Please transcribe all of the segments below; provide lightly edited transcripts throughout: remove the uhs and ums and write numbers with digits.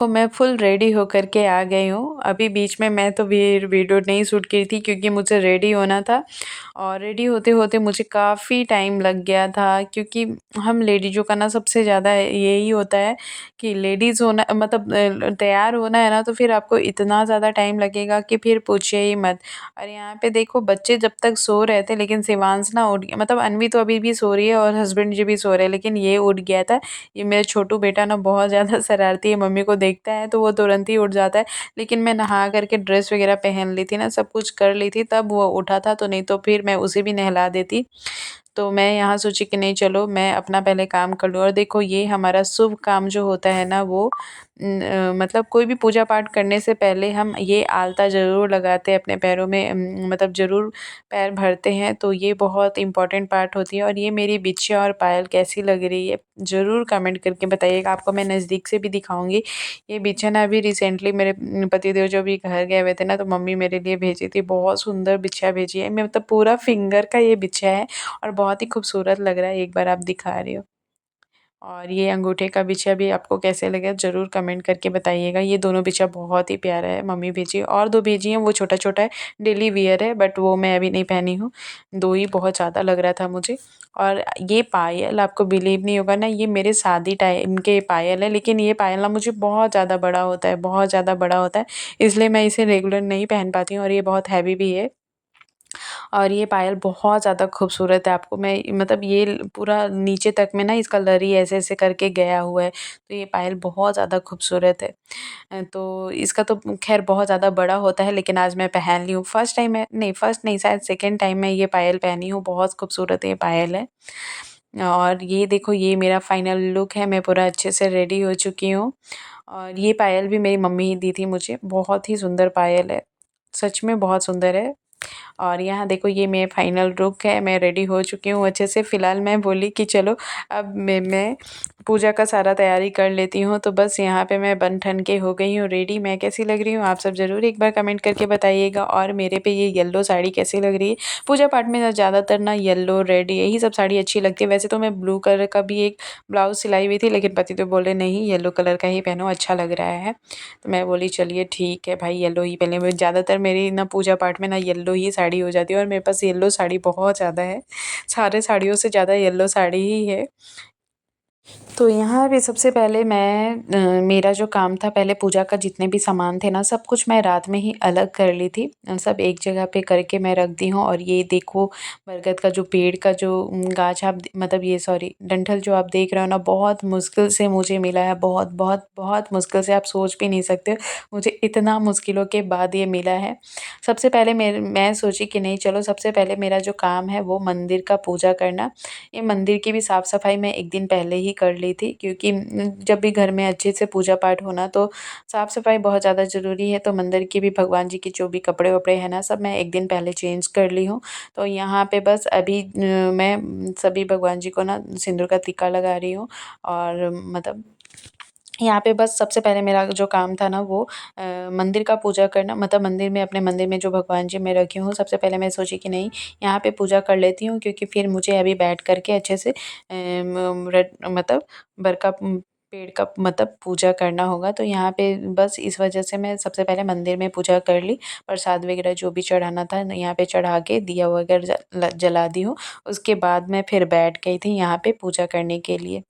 तो मैं full ready होकर के आ गई हूँ। अभी बीच में मैं तो वीडियो नहीं शूट की थी क्योंकि मुझे रेडी होना था और रेडी होते-होते मुझे काफ़ी टाइम लग गया था क्योंकि हम लेडीज़ों का ना सबसे ज़्यादा यही होता है कि लेडीज़ होना मतलब तैयार होना है ना तो फिर आपको इतना ज़्यादा टाइम लगेगा कि फिर पूछिए ही मत। और यहाँ पे देखो बच्चे जब तक सो रहे थे लेकिन शिवांश ना उठ गया मतलब अन्वी तो अभी भी सो रही है और हस्बैंड जी भी सो रहे हैं लेकिन ये उठ गया था। ये मेरा छोटू बेटा ना बहुत ज़्यादा शरारती है, मम्मी को देखता है तो वो तुरंत ही उठ जाता है। लेकिन मैं नहा कर के ड्रेस वग़ैरह पहन ली थी ना, सब कुछ कर ली थी तब वो उठा था, तो नहीं तो फिर मैं उसे भी नहला देती। तो मैं यहाँ सोची कि नहीं चलो मैं अपना पहले काम कर लूँ और देखो ये हमारा शुभ काम जो होता है ना वो मतलब कोई भी पूजा पाठ करने से पहले हम ये आलता ज़रूर लगाते हैं अपने पैरों में मतलब ज़रूर पैर भरते हैं, तो ये बहुत इम्पोर्टेंट पार्ट होती है और ये मेरी बिछिया और पायल कैसी लग रही है, ज़रूर कमेंट करके बताइएगा। आपको मैं नज़दीक से भी दिखाऊँगी। ये बिछिया ना अभी रिसेंटली मेरे पतिदेव जब भी घर गए हुए थे ना, तो मम्मी मेरे लिए भेजी थी, बहुत सुंदर बिछिया भेजी है। मैं मतलब पूरा फिंगर का ये बिछिया है और बहुत ही खूबसूरत लग रहा है, एक बार आप दिखा रही हो। और ये अंगूठे का बिछिया भी आपको कैसे लगे ज़रूर कमेंट करके बताइएगा। ये दोनों बिछिया बहुत ही प्यारा है, मम्मी भेजी और 2 भेजी हैं वो छोटा-छोटा है, डेली वियर है बट वो मैं अभी नहीं पहनी हूँ। 2 ही बहुत ज़्यादा लग रहा था मुझे। और ये पायल आपको बिलीव नहीं होगा ना, ये मेरे शादी टाइम के पायल है लेकिन ये पायल ना मुझे बहुत ज़्यादा बड़ा होता है, बहुत ज़्यादा बड़ा होता है, इसलिए मैं इसे रेगुलर नहीं पहन पाती हूँ और ये बहुत हैवी भी है। और ये पायल बहुत ज़्यादा खूबसूरत है, आपको मैं मतलब ये पूरा नीचे तक में ना इसका लरी ऐसे-ऐसे करके गया हुआ है, तो ये पायल बहुत ज़्यादा खूबसूरत है। तो इसका तो ख़ैर बहुत ज़्यादा बड़ा होता है लेकिन आज मैं पहन ली हूँ। फर्स्ट टाइम मैं नहीं फर्स्ट नहीं शायद सेकंड टाइम मैं ये पायल पहनी हूँ, बहुत खूबसूरत ये पायल है। और ये देखो ये मेरा फाइनल लुक है, मैं पूरा अच्छे से रेडी हो चुकी हूँ और ये पायल भी मेरी मम्मी ही दी थी मुझे, बहुत ही सुंदर पायल है, सच में बहुत सुंदर है। और यहाँ देखो ये मेरा फाइनल लुक है, मैं रेडी हो चुकी हूँ अच्छे से। फ़िलहाल मैं बोली कि चलो अब मैं पूजा का सारा तैयारी कर लेती हूँ, तो बस यहाँ पे मैं बन-ठन के हो गई हूँ रेडी। मैं कैसी लग रही हूँ आप सब ज़रूर एक बार कमेंट करके बताइएगा और मेरे पे ये येलो साड़ी कैसी लग रही है। पूजा पाठ में ना ज़्यादातर ना येलो, रेड यही सब साड़ी अच्छी लगती है। वैसे तो मैं ब्लू कलर का भी एक ब्लाउज़ सिलाई हुई थी लेकिन पति तो बोले नहीं येलो कलर का ही पहनो अच्छा लग रहा है। तो मैं बोली चलिए ठीक है भाई येलो ही पहले मैं ज़्यादातर मेरी ना पूजा पाठ में ना येलो ही साड़ी हो जाती है और मेरे पास येलो साड़ी बहुत ज़्यादा है। सारे साड़ियों से ज़्यादा येलो साड़ी ही है। तो यहाँ पे सबसे पहले मेरा जो काम था पहले पूजा का जितने भी सामान थे ना सब कुछ मैं रात में ही अलग कर ली थी। सब एक जगह पे करके मैं रख दी हूँ और ये देखो बरगद का जो पेड़ का जो गाछ आप मतलब ये सॉरी डंठल जो आप देख रहे हो ना बहुत मुश्किल से मुझे मिला है। बहुत मुश्किल से आप सोच भी नहीं सकते हो, मुझे इतना मुश्किलों के बाद ये मिला है। सबसे पहले मैं सोची कि नहीं चलो सबसे पहले मेरा जो काम है वो मंदिर का पूजा करना। ये मंदिर की भी साफ़-सफ़ाई मैं 1 दिन पहले ही कर ली थी क्योंकि जब भी घर में अच्छे से पूजा पाठ हो ना तो साफ़-सफ़ाई बहुत ज़्यादा ज़रूरी है। तो मंदिर की भी भगवान जी के जो भी कपड़े-वपड़े हैं ना सब मैं 1 दिन पहले चेंज कर ली हूँ। तो यहाँ पे बस अभी मैं सभी भगवान जी को ना सिंदूर का टीका लगा रही हूँ और मतलब यहाँ पे बस सबसे पहले मेरा जो काम था ना वो मंदिर का पूजा करना मतलब मंदिर में अपने मंदिर में जो भगवान जी मैं रखी हूँ सबसे पहले मैं सोची कि नहीं यहाँ पे पूजा कर लेती हूँ क्योंकि फिर मुझे अभी बैठ कर के अच्छे से मतलब बरका पेड़ का मतलब पूजा करना होगा। तो यहाँ पे बस इस वजह से मैं सबसे पहले मंदिर में पूजा कर ली, प्रसाद वगैरह जो भी चढ़ाना था यहाँ पे चढ़ा के दिया वगैरह जला दी हूँ। उसके बाद मैं फिर बैठ गई थी यहाँ पे पूजा करने के लिए।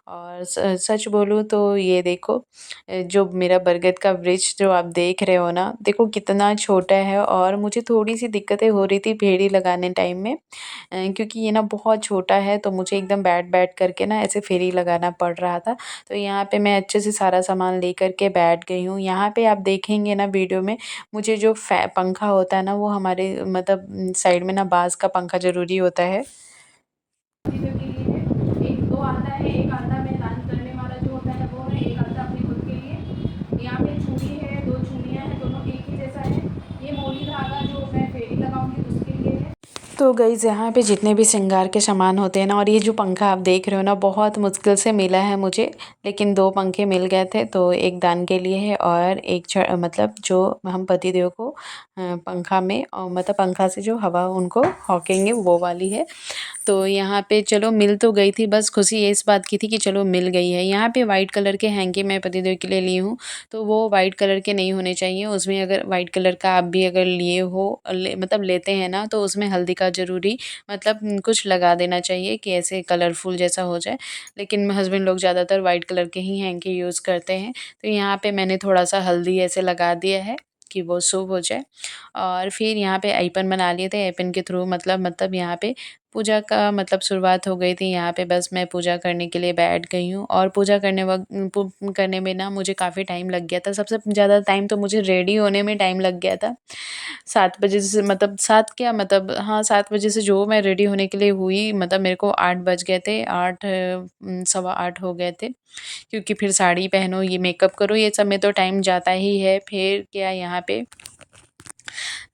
और सच बोलूँ तो ये देखो जो मेरा बरगद का वृक्ष जो आप देख रहे हो ना, देखो कितना छोटा है और मुझे थोड़ी-सी दिक्कतें हो रही थी पेड़ी लगाने टाइम में क्योंकि ये ना बहुत छोटा है तो मुझे एकदम बैठ-बैठ करके ना ऐसे फेरी लगाना पड़ रहा था। तो यहाँ पे मैं अच्छे से सारा सामान लेकर के बैठ गई हूँ। यहाँ पे आप देखेंगे ना वीडियो में मुझे जो पंखा होता है ना वो हमारे मतलब साइड में ना बाँस का पंखा ज़रूरी होता है। चीज़ों के लिए है। एक 2 आता है, एक आता मैं दान करने वाला जो होता है वो है, एक आता अपने खुद के लिए। यहाँ पे चूड़ी है, 2 चूड़ियाँ हैं, दोनों एक ही जैसा है। ये मोटी धागा जो मैं फेरी लगाऊँगी उसके लिए है। तो गाइज़ यहाँ पे जितने भी श्रृंगार के सामान होते हैं ना, और ये जो पंखा आप देख रहे हो ना, बहुत मुश्किल से मिला है मुझे, लेकिन 2 पंखे मिल गए थे। तो एक दान के लिए है और एक मतलब जो हम पतिदेव को पंखा में मतलब पंखा से जो हवा उनको हौकेंगे वो वाली है। तो यहाँ पे चलो मिल तो गई थी, बस खुशी ये इस बात की थी कि चलो मिल गई है। यहाँ पे वाइट कलर के हैंकी मैं पतिदेव के लिए ली हूँ, तो वो वाइट कलर के नहीं होने चाहिए। उसमें अगर वाइट कलर का आप भी अगर लिए हो मतलब लेते हैं ना, तो उसमें हल्दी का ज़रूरी मतलब कुछ लगा देना चाहिए कि ऐसे कलरफुल जैसा हो जाए। लेकिन हस्बैंड लोग ज़्यादातर वाइट कलर के ही हैंकी यूज़ करते हैं। तो यहाँ पे मैंने थोड़ा-सा हल्दी ऐसे लगा दिया है कि वो शुभ हो जाए। और फिर यहाँ पे ऐपन बना लिए थे, ऐपन के थ्रू मतलब यहाँ पे पूजा का मतलब शुरुआत हो गई थी। यहाँ पे बस मैं पूजा करने के लिए बैठ गई हूँ, और पूजा करने में ना मुझे काफ़ी टाइम लग गया था। सबसे ज़्यादा टाइम तो मुझे रेडी होने में टाइम लग गया था। 7 बजे से मतलब 7 क्या मतलब हाँ, 7 बजे से जो मैं रेडी होने के लिए हुई, मतलब मेरे को 8 बज गए थे, 8 सवा 8 हो गए थे। क्योंकि फिर साड़ी पहनो, ये मेकअप करो, ये सब में तो टाइम जाता ही है। फिर क्या यहाँ पे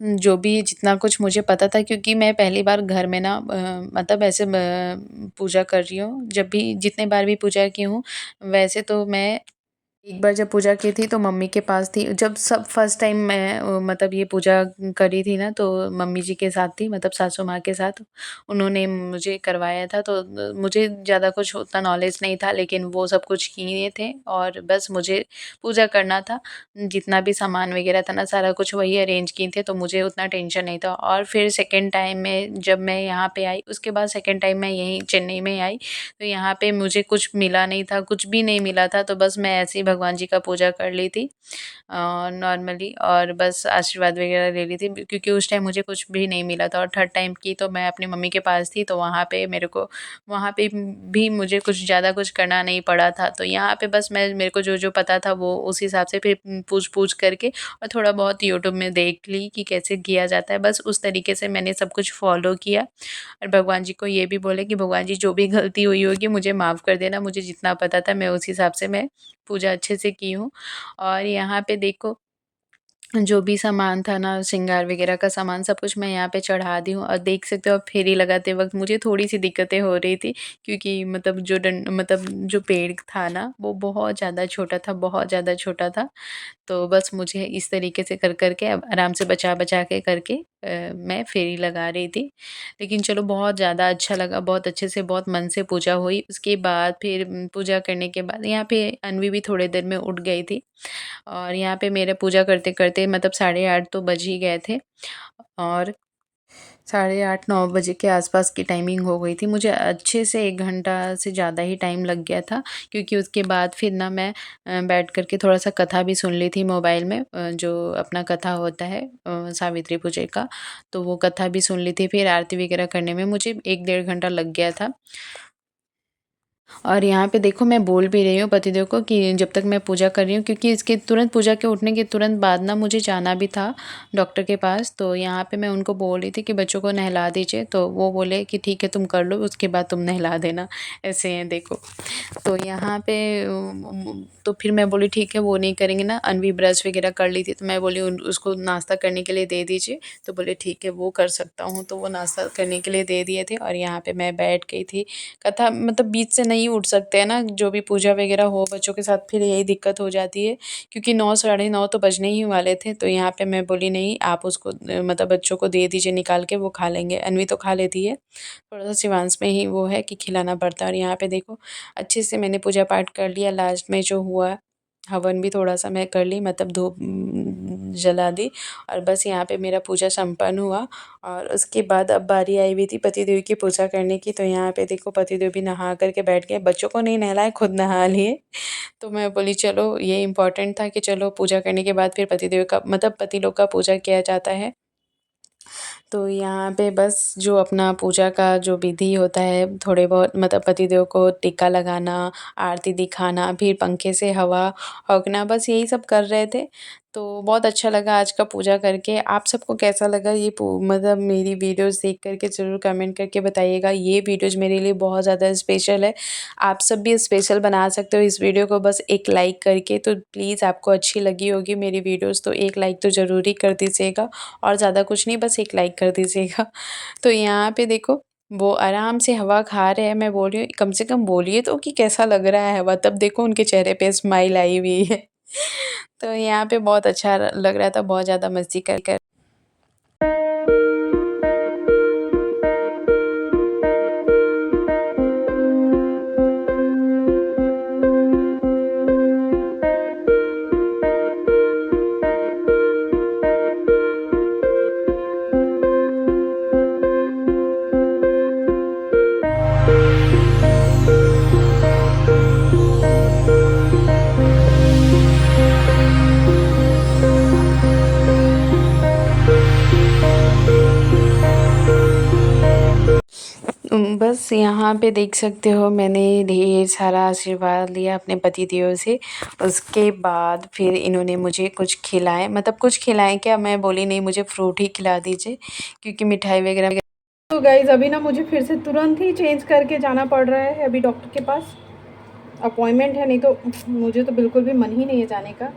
जो भी जितना कुछ मुझे पता था, क्योंकि मैं पहली बार घर में ना मतलब ऐसे पूजा कर रही हूँ। जब भी जितने बार भी पूजा की हूँ, वैसे तो मैं एक बार जब पूजा की थी तो मम्मी के पास थी। जब सब फर्स्ट टाइम मैं मतलब ये पूजा करी थी ना, तो मम्मी जी के साथ थी, मतलब सासू माँ के साथ। उन्होंने मुझे करवाया था, तो मुझे ज़्यादा कुछ उतना नॉलेज नहीं था, लेकिन वो सब कुछ किए थे और बस मुझे पूजा करना था। जितना भी सामान वगैरह था ना, सारा कुछ वही अरेंज किए थे, तो मुझे उतना टेंशन नहीं था। और फिर सेकंड टाइम में जब मैं यहाँ पे आई, उसके बाद सेकंड टाइम मैं यहीं चेन्नई में आई, तो यहाँ पे मुझे कुछ मिला नहीं था, कुछ भी नहीं मिला था। तो बस मैं ऐसे ही भगवान जी का पूजा कर ली थी नॉर्मली, और बस आशीर्वाद वगैरह ले ली थी, क्योंकि उस टाइम मुझे कुछ भी नहीं मिला था। और थर्ड टाइम की तो मैं अपनी मम्मी के पास थी, तो वहाँ पे भी मुझे कुछ ज़्यादा कुछ करना नहीं पड़ा था। तो यहाँ पे बस मेरे को जो पता था वो उस हिसाब से फिर पूछ करके और थोड़ा बहुत यूट्यूब में देख ली कि कैसे किया जाता है, बस उस तरीके से मैंने सब कुछ फॉलो किया। और भगवान जी को ये भी बोले कि भगवान जी जो भी गलती हुई होगी मुझे माफ़ कर देना, मुझे जितना पता था मैं उस हिसाब से मैं पूजा अच्छे से की हूँ। और यहाँ पे देखो जो भी सामान था ना, श्रृंगार वगैरह का सामान सब कुछ मैं यहाँ पे चढ़ा दी हूँ, और देख सकते हो आप फेरी लगाते वक़्त मुझे थोड़ी-सी दिक्कतें हो रही थी, क्योंकि मतलब जो पेड़ था ना वो बहुत ज़्यादा छोटा था, बहुत ज़्यादा छोटा था। तो बस मुझे इस तरीके से कर के अब आराम से बचा-बचा के करके मैं फेरी लगा रही थी। लेकिन चलो बहुत ज़्यादा अच्छा लगा, बहुत अच्छे से बहुत मन से पूजा हुई। उसके बाद फिर पूजा करने के बाद यहाँ पे अन्वी भी थोड़ी देर में उठ गई थी, और यहाँ पे मेरे पूजा करते-करते मतलब साढ़े 8 तो बज ही गए थे, और साढ़े 8-9 बजे के आसपास की टाइमिंग हो गई थी। मुझे अच्छे से 1 घंटा से ज़्यादा ही टाइम लग गया था, क्योंकि उसके बाद फिर ना मैं बैठ कर के थोड़ा-सा कथा भी सुन ली थी मोबाइल में, जो अपना कथा होता है सावित्री पूजा का, तो वो कथा भी सुन ली थी। फिर आरती वगैरह करने में मुझे 1 डेढ़ घंटा लग गया था। और यहाँ पे देखो मैं बोल भी रही हूँ पतिदेव को कि जब तक मैं पूजा कर रही हूँ, क्योंकि इसके तुरंत पूजा के उठने के तुरंत बाद ना मुझे जाना भी था डॉक्टर के पास। तो यहाँ पे मैं उनको बोल रही थी कि बच्चों को नहला दीजिए, तो वो बोले कि ठीक है तुम कर लो, उसके बाद तुम नहला देना। ऐसे हैं देखो। तो यहाँ पे तो फिर मैं बोली ठीक है वो नहीं करेंगे ना, अनवी ब्रश वगैरह कर ली थी, तो मैं बोली उसको नाश्ता करने के लिए दे दीजिए, तो बोले ठीक है वो कर सकता हूँ, तो वो नाश्ता करने के लिए दे दिए थे। और यहाँ पे मैं बैठ गई थी कथा, मतलब बीच से नहीं उठ सकते हैं ना, जो भी पूजा वगैरह हो बच्चों के साथ फिर यही दिक्कत हो जाती है, क्योंकि 9 साढ़े 9 तो बजने ही वाले थे। तो यहाँ पे मैं बोली नहीं आप उसको मतलब बच्चों को दे दीजिए निकाल के, वो खा लेंगे। अन्वी तो खा लेती है, थोड़ा-सा शिवांश में ही वो है कि खिलाना पड़ता है। और यहाँ पे देखो अच्छे से मैंने पूजा पाठ कर लिया, लास्ट में जो हुआ हवन भी थोड़ा-सा मैं कर ली, मतलब धूप जला दी, और बस यहाँ पे मेरा पूजा संपन्न हुआ। और उसके बाद अब बारी आई हुई थी पतिदेव की पूजा करने की, तो यहाँ पे देखो पतिदेव भी नहा कर के बैठ गए, बच्चों को नहीं नहलाए खुद नहा लिए। तो मैं बोली चलो ये इम्पोर्टेंट था कि चलो पूजा करने के बाद फिर पतिदेव का मतलब पति लोग का पूजा किया जाता है। तो यहाँ पे बस जो अपना पूजा का जो विधि होता है, थोड़े बहुत मतलब पतिदेव को टीका लगाना, आरती दिखाना, फिर पंखे से हवा हौंकना, बस यही सब कर रहे थे। तो बहुत अच्छा लगा आज का पूजा करके। आप सबको कैसा लगा ये मतलब मेरी वीडियोज़ देख कर के ज़रूर कमेंट करके बताइएगा। ये वीडियोज़ मेरे लिए बहुत ज़्यादा स्पेशल है। आप सब भी स्पेशल बना सकते हो इस वीडियो को बस एक लाइक करके। तो प्लीज़ आपको अच्छी लगी होगी मेरी वीडियोज़, तो एक लाइक तो ज़रूर ही कर दीजिएगा, और ज़्यादा कुछ नहीं, बस एक लाइक कर दीजिएगा। तो यहाँ पे देखो वो आराम से हवा खा रहे हैं, मैं बोल रही हूँ कम से कम बोलिए तो कि कैसा लग रहा है हवा? तब देखो उनके चेहरे पे स्माइल आई हुई है। तो यहाँ पे बहुत अच्छा लग रहा था, बहुत ज़्यादा मस्ती कर बस यहाँ पे देख सकते हो मैंने ढेर सारा आशीर्वाद लिया अपने पतिदेव से। उसके बाद फिर इन्होंने मुझे कुछ खिलाए, मतलब कुछ खिलाएँ क्या, मैं बोली नहीं मुझे फ्रूट ही खिला दीजिए क्योंकि मिठाई वगैरह। तो गाइज़ अभी ना मुझे फिर से तुरंत ही चेंज करके जाना पड़ रहा है अभी डॉक्टर के पास, अपॉइंटमेंट है, नहीं तो मुझे तो बिल्कुल भी मन ही नहीं है जाने का।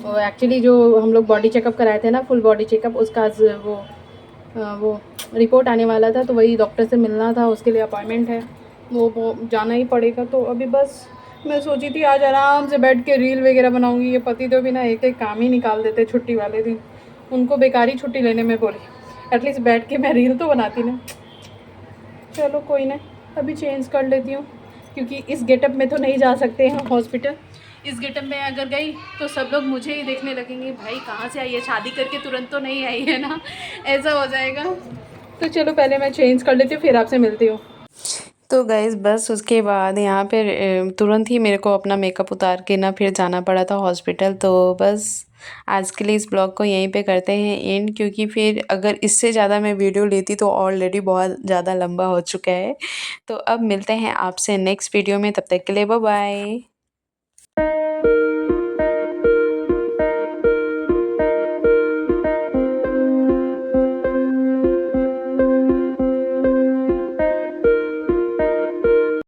और एक्चुअली जो हम लोग बॉडी चेकअप कराए थे ना, फुल बॉडी चेकअप, उसका आज वो रिपोर्ट आने वाला था, तो वही डॉक्टर से मिलना था, उसके लिए अपॉइंटमेंट है, वो जाना ही पड़ेगा। तो अभी बस मैं सोची थी आज आराम से बैठ के रील वगैरह बनाऊंगी। ये पति तो भी ना एक एक काम ही निकाल देते छुट्टी वाले दिन, उनको बेकारी छुट्टी लेने में बोली, एटलीस्ट बैठ के मैं रील तो बनाती ना। चलो कोई ना, अभी चेंज कर लेती हूँ क्योंकि इस गेटअप में तो नहीं जा सकते हैं हॉस्पिटल। इस गेटअप में अगर गई तो सब लोग मुझे ही देखने लगेंगे, भाई कहाँ से आई है, शादी करके तुरंत तो नहीं आई है ना, ऐसा हो जाएगा। तो चलो पहले मैं चेंज कर लेती हूँ, फिर आपसे मिलती हूँ। तो गाइज़ बस उसके बाद यहाँ पे तुरंत ही मेरे को अपना मेकअप उतार के ना फिर जाना पड़ा था हॉस्पिटल। तो बस आज के लिए इस ब्लॉग को यहीं पे करते हैं एंड, क्योंकि फिर अगर इससे ज़्यादा मैं वीडियो लेती तो ऑलरेडी बहुत ज़्यादा लंबा हो चुका है। तो अब मिलते हैं आपसे नेक्स्ट वीडियो में, तब तक के लिए बाय बाय।